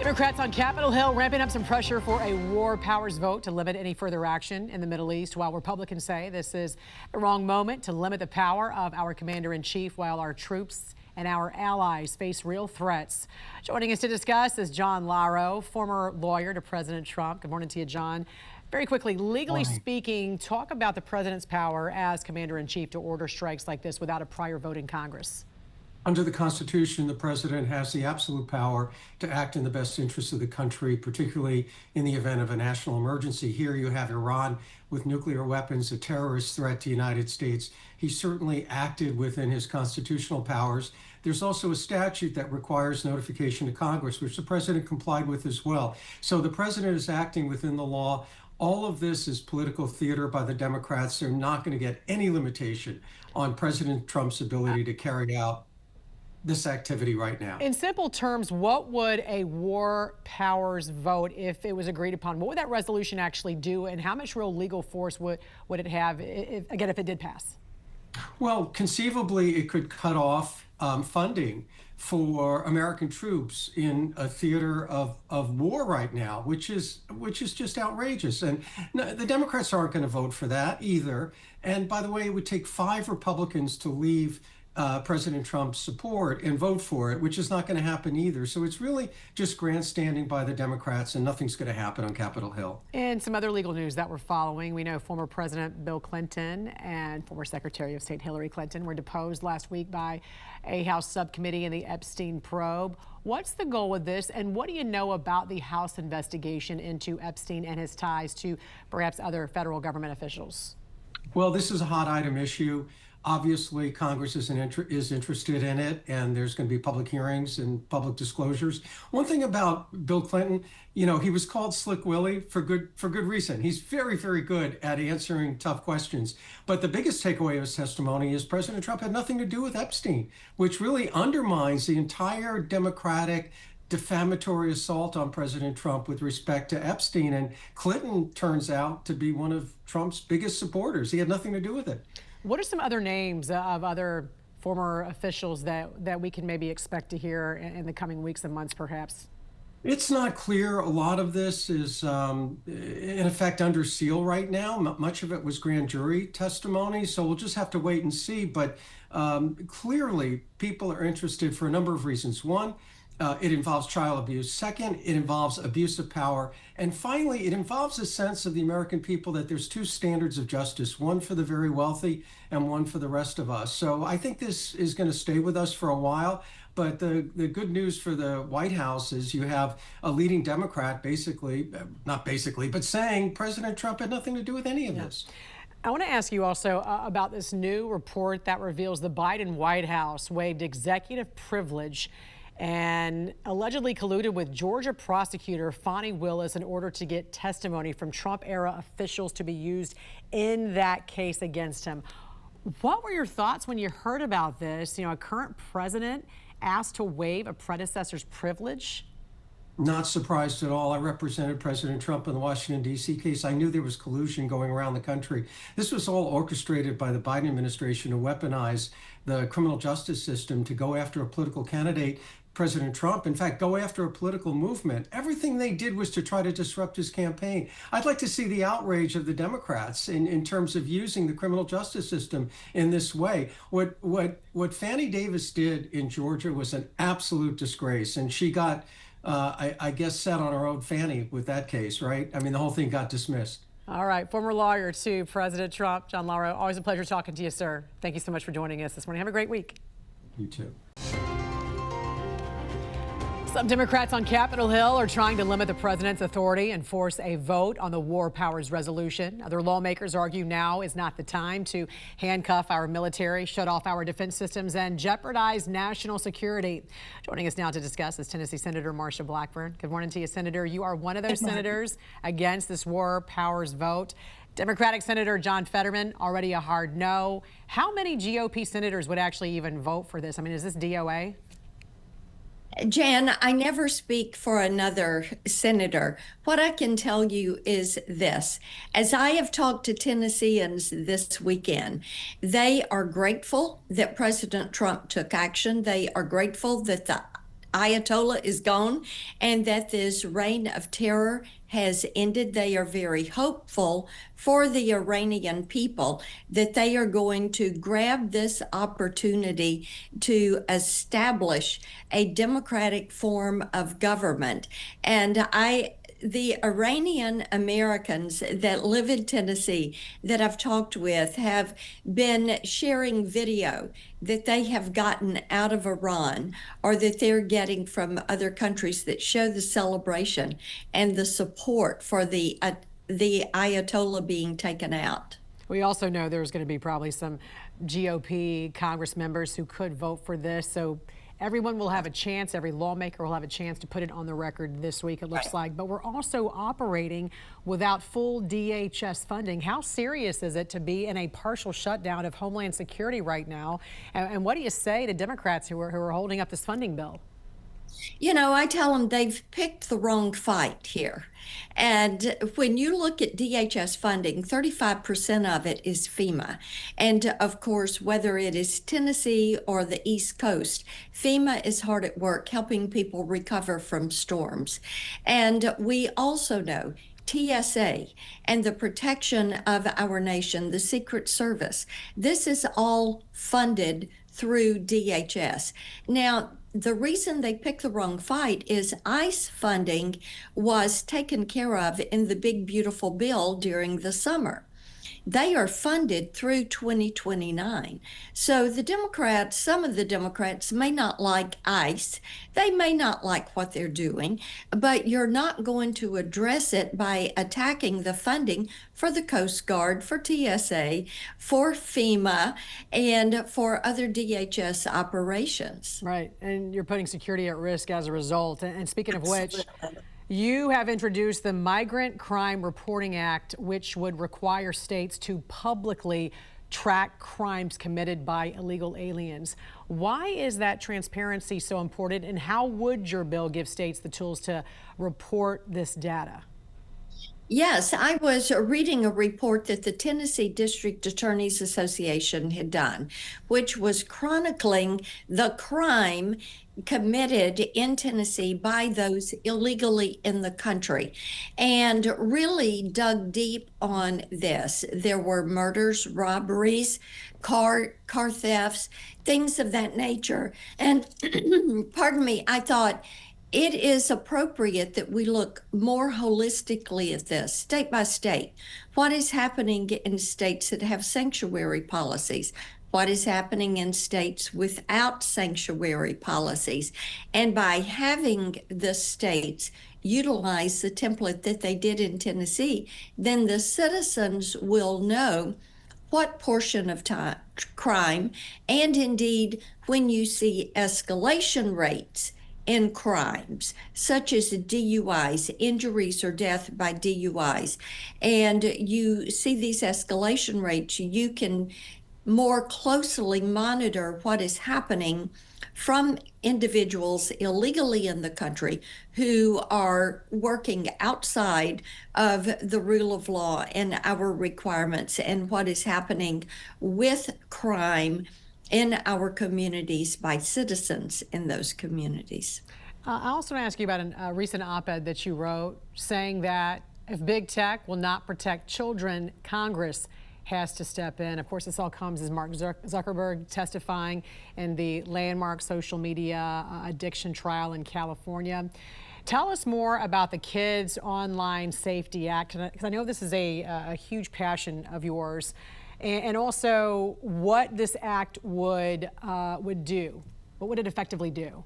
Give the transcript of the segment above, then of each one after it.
Democrats on Capitol Hill ramping up some pressure for a war powers vote to limit any further action in the Middle East, while Republicans say this is the wrong moment to limit the power of our commander-in-chief while our troops and our allies face real threats. Joining us to discuss is John Lauro, former lawyer to President Trump. Good morning to you, John. Very quickly, legally speaking, talk about the president's power as commander-in-chief to order strikes like this without a prior vote in Congress. Under the Constitution, the president has the absolute power to act in the best interest of the country, particularly in the event of a national emergency. Here you have Iran with nuclear weapons, a terrorist threat to the United States. He certainly acted within his constitutional powers. There's also a statute that requires notification to Congress, which the president complied with as well. So the president is acting within the law. All of this is political theater by the Democrats. They're not going to get any limitation on President Trump's ability to carry out this activity right now. In simple terms, what would a war powers vote, if it was agreed upon, what would that resolution actually do, and how much real legal force would it have, if it did pass? Well, conceivably, it could cut off funding for American troops in a theater of war right now, which is just outrageous. And no, the Democrats aren't going to vote for that either. And by the way, it would take 5 Republicans to leave President Trump's support and vote for it, which is not going to happen either. So it's really just grandstanding by the Democrats, and nothing's going to happen on Capitol Hill. And some other legal news that we're following. We know former President Bill Clinton and former Secretary of State Hillary Clinton were deposed last week by a House subcommittee in the Epstein probe. What's the goal with this, and what do you know about the House investigation into Epstein and his ties to perhaps other federal government officials? Well, this is a hot item issue. Obviously, Congress is interested in it, and there's going to be public hearings and public disclosures. One thing about Bill Clinton, you know, he was called Slick Willie for good reason. He's very, very good at answering tough questions. But the biggest takeaway of his testimony is President Trump had nothing to do with Epstein, which really undermines the entire Democratic defamatory assault on President Trump with respect to Epstein. And Clinton turns out to be one of Trump's biggest supporters. He had nothing to do with it. What are some other names of other former officials that we can maybe expect to hear in the coming weeks and months, perhaps? It's not clear. A lot of this is, in effect, under seal right now. Much of it was grand jury testimony, so we'll just have to wait and see. But clearly, people are interested for a number of reasons. One, it involves child abuse. Second, it involves abuse of power. And finally, it involves a sense of the American people that there's 2 standards of justice, one for the very wealthy and one for the rest of us. So I think this is going to stay with us for a while. But the good news for the White House is you have a leading Democrat but saying President Trump had nothing to do with any of this. I want to ask you also about this new report that reveals the Biden White House waived executive privilege and allegedly colluded with Georgia prosecutor Fani Willis in order to get testimony from Trump-era officials to be used in that case against him. What were your thoughts when you heard about this? You know, a current president asked to waive a predecessor's privilege? Not surprised at all. I represented President Trump in the Washington, D.C. case. I knew there was collusion going around the country. This was all orchestrated by the Biden administration to weaponize the criminal justice system to go after a political candidate, President Trump, in fact, go after a political movement. Everything they did was to try to disrupt his campaign. I'd like to see the outrage of the Democrats in terms of using the criminal justice system in this way. What Fannie Davis did in Georgia was an absolute disgrace, and she got I guess set on her own fanny with that case, right? I mean, the whole thing got dismissed. All right, former lawyer to President Trump, John Lauro, always a pleasure talking to you, sir. Thank you so much for joining us this morning. Have a great week. You too. Some Democrats on Capitol Hill are trying to limit the president's authority and force a vote on the war powers resolution. Other lawmakers argue now is not the time to handcuff our military, shut off our defense systems, and jeopardize national security. Joining us now to discuss is Tennessee Senator Marsha Blackburn. Good morning to you, Senator. You are one of those senators against this war powers vote. Democratic Senator John Fetterman, already a hard no. How many GOP senators would actually even vote for this? I mean, is this DOA? Jan, I never speak for another senator. What I can tell you is this. As I have talked to Tennesseans this weekend, they are grateful that President Trump took action. They are grateful that the Ayatollah is gone and that this reign of terror has ended. They are very hopeful for the Iranian people that they are going to grab this opportunity to establish a democratic form of government. And the Iranian Americans that live in Tennessee that I've talked with have been sharing video that they have gotten out of Iran or that they're getting from other countries that show the celebration and the support for the Ayatollah being taken out. We also know there's going to be probably some GOP Congress members who could vote for this. So everyone will have a chance, every lawmaker will have a chance to put it on the record this week, it looks like. But we're also operating without full DHS funding. How serious is it to be in a partial shutdown of Homeland Security right now? And what do you say to Democrats who are holding up this funding bill? You know, I tell them they've picked the wrong fight here. And when you look at DHS funding, 35% of it is FEMA. And of course, whether it is Tennessee or the East Coast, FEMA is hard at work helping people recover from storms. And we also know TSA and the protection of our nation, the Secret Service, this is all funded through DHS. Now, the reason they picked the wrong fight is ICE funding was taken care of in the big, beautiful bill during the summer. They are funded through 2029. So the Democrats, some of the Democrats may not like ICE. They may not like what they're doing, but you're not going to address it by attacking the funding for the Coast Guard, for TSA, for FEMA, and for other DHS operations. Right, and you're putting security at risk as a result. And speaking of which, you have introduced the Migrant Crime Reporting Act, which would require states to publicly track crimes committed by illegal aliens. Why is that transparency so important, and how would your bill give states the tools to report this data? Yes, I was reading a report that the Tennessee District Attorneys Association had done, which was chronicling the crime committed in Tennessee by those illegally in the country, and really dug deep on this. There were murders, robberies, car thefts, things of that nature. And pardon me, I thought it is appropriate that we look more holistically at this, state by state. What is happening in states that have sanctuary policies? What is happening in states without sanctuary policies? And by having the states utilize the template that they did in Tennessee, then the citizens will know what portion of crime, and indeed when you see escalation rates in crimes, such as DUIs, injuries or death by DUIs, and you see these escalation rates, you can more closely monitor what is happening from individuals illegally in the country who are working outside of the rule of law and our requirements, and what is happening with crime in our communities by citizens in those communities. I also want to ask you about a recent op-ed that you wrote saying that if big tech will not protect children, Congress has to step in. Of course, this all comes as Mark Zuckerberg testifying in the landmark social media addiction trial in California. Tell us more about the Kids Online Safety Act, because I know this is a huge passion of yours, and also what this act would do. What would it effectively do?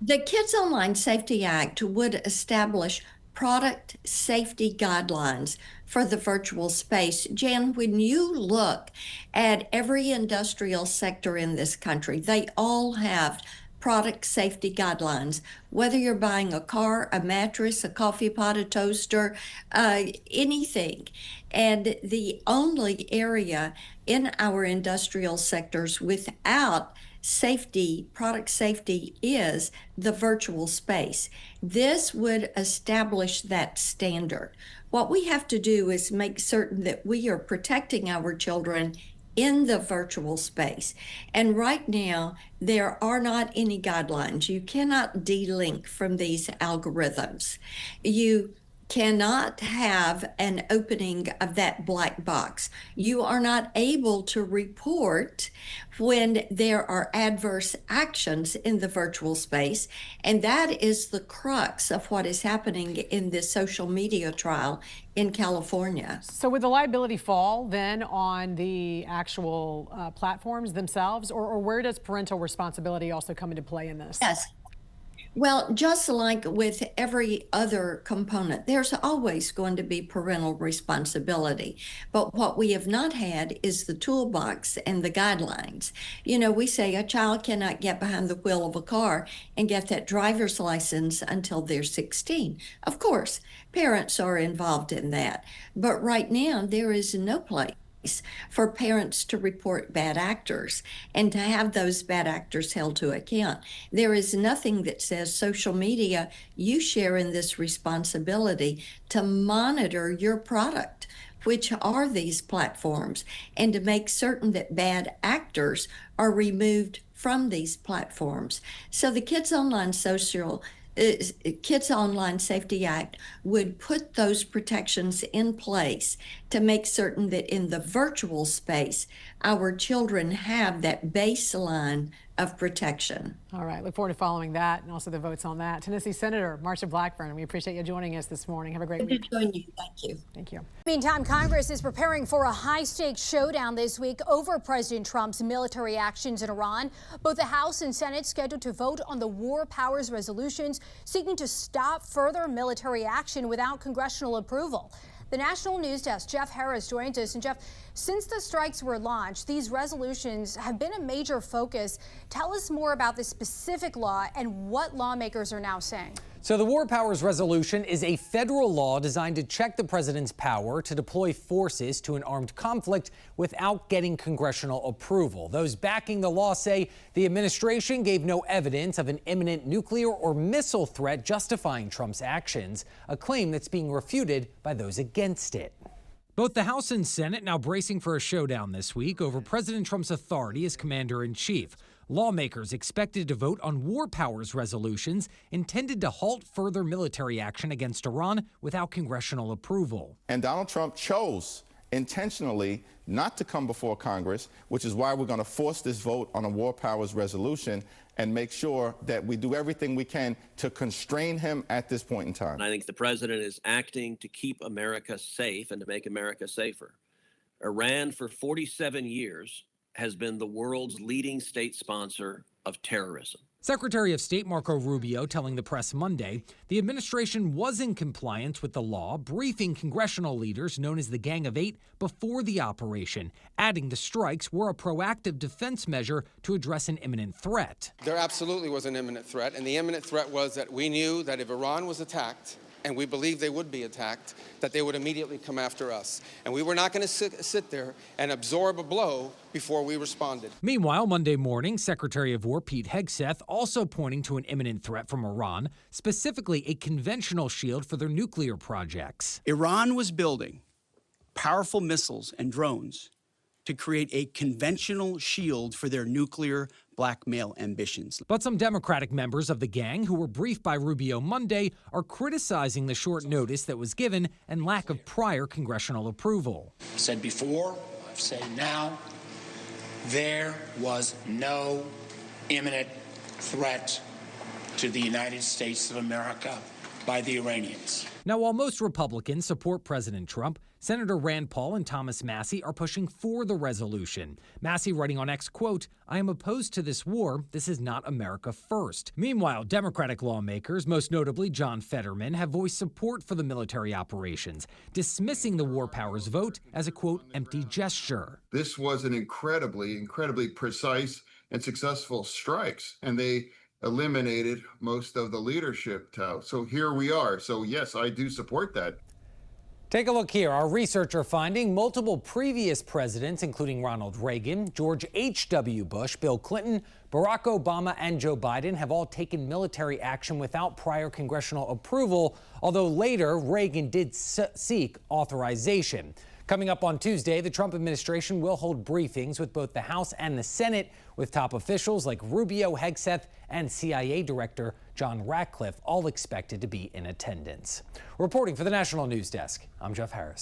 The Kids Online Safety Act would establish product safety guidelines for the virtual space. Jan, when you look at every industrial sector in this country, they all have product safety guidelines, whether you're buying a car, a mattress, a coffee pot, a toaster, anything. And the only area in our industrial sectors without safety, product safety, is the virtual space. This would establish that standard. What we have to do is make certain that we are protecting our children in the virtual space. And right now, there are not any guidelines. You cannot delink from these algorithms. You cannot have an opening of that black box. You are not able to report when there are adverse actions in the virtual space. And that is the crux of what is happening in this social media trial in California. So would the liability fall then on the actual platforms themselves, or where does parental responsibility also come into play in this? Yes. Well, just like with every other component, there's always going to be parental responsibility. But what we have not had is the toolbox and the guidelines. You know, we say a child cannot get behind the wheel of a car and get that driver's license until they're 16. Of course, parents are involved in that. But right now, there is no place for parents to report bad actors and to have those bad actors held to account. There is nothing that says social media, you share in this responsibility to monitor your product, which are these platforms, and to make certain that bad actors are removed from these platforms. So the Kids Online Safety Act would put those protections in place to make certain that in the virtual space, our children have that baseline of protection. All right, look forward to following that and also the votes on that. Tennessee Senator Marsha Blackburn, we appreciate you joining us this morning. Have a great week. Good to join you. Thank you. Thank you. Meantime, Congress is preparing for a high-stakes showdown this week over President Trump's military actions in Iran. Both the House and Senate scheduled to vote on the war powers resolutions seeking to stop further military action without congressional approval. The National News Desk, Jeff Harris, joins us. And Jeff, since the strikes were launched, these resolutions have been a major focus. Tell us more about this specific law and what lawmakers are now saying. So the War Powers Resolution is a federal law designed to check the president's power to deploy forces to an armed conflict without getting congressional approval. Those backing the law say the administration gave no evidence of an imminent nuclear or missile threat justifying Trump's actions, a claim that's being refuted by those against it. Both the House and Senate now bracing for a showdown this week over President Trump's authority as commander-in-chief. Lawmakers expected to vote on war powers resolutions intended to halt further military action against Iran without congressional approval. And Donald Trump chose intentionally not to come before Congress, which is why we're going to force this vote on a war powers resolution and make sure that we do everything we can to constrain him at this point in time. I think the president is acting to keep America safe and to make America safer. Iran, for 47 years, has been the world's leading state sponsor of terrorism. Secretary of State Marco Rubio telling the press Monday the administration was in compliance with the law, briefing congressional leaders known as the Gang of Eight before the operation, adding the strikes were a proactive defense measure to address an imminent threat. There absolutely was an imminent threat, and the imminent threat was that we knew that if Iran was attacked, and we believed they would be attacked, that they would immediately come after us. And we were not going to sit there and absorb a blow before we responded. Meanwhile, Monday morning, Secretary of War Pete Hegseth also pointing to an imminent threat from Iran, specifically a conventional shield for their nuclear projects. Iran was building powerful missiles and drones to create a conventional shield for their nuclear blackmail ambitions. But some Democratic members of the gang who were briefed by Rubio Monday are criticizing the short notice that was given and lack of prior congressional approval. I've said before, I've said now, there was no imminent threat to the United States of America by the Iranians. Now, while most Republicans support President Trump, Senator Rand Paul and Thomas Massie are pushing for the resolution. Massie writing on X, quote, "I am opposed to this war. This is not America first." Meanwhile, Democratic lawmakers, most notably John Fetterman, have voiced support for the military operations, dismissing the war powers vote as a, quote, empty gesture. This was an incredibly precise and successful strikes, and they eliminated most of the leadership. So here we are. So yes, I do support that. Take a look here. Our researcher finding multiple previous presidents, including Ronald Reagan, George H.W. Bush, Bill Clinton, Barack Obama, and Joe Biden, have all taken military action without prior congressional approval, although later Reagan did seek authorization. Coming up on Tuesday, the Trump administration will hold briefings with both the House and the Senate, with top officials like Rubio, Hegseth, and CIA Director John Ratcliffe all expected to be in attendance. Reporting for the National News Desk, I'm Jeff Harris.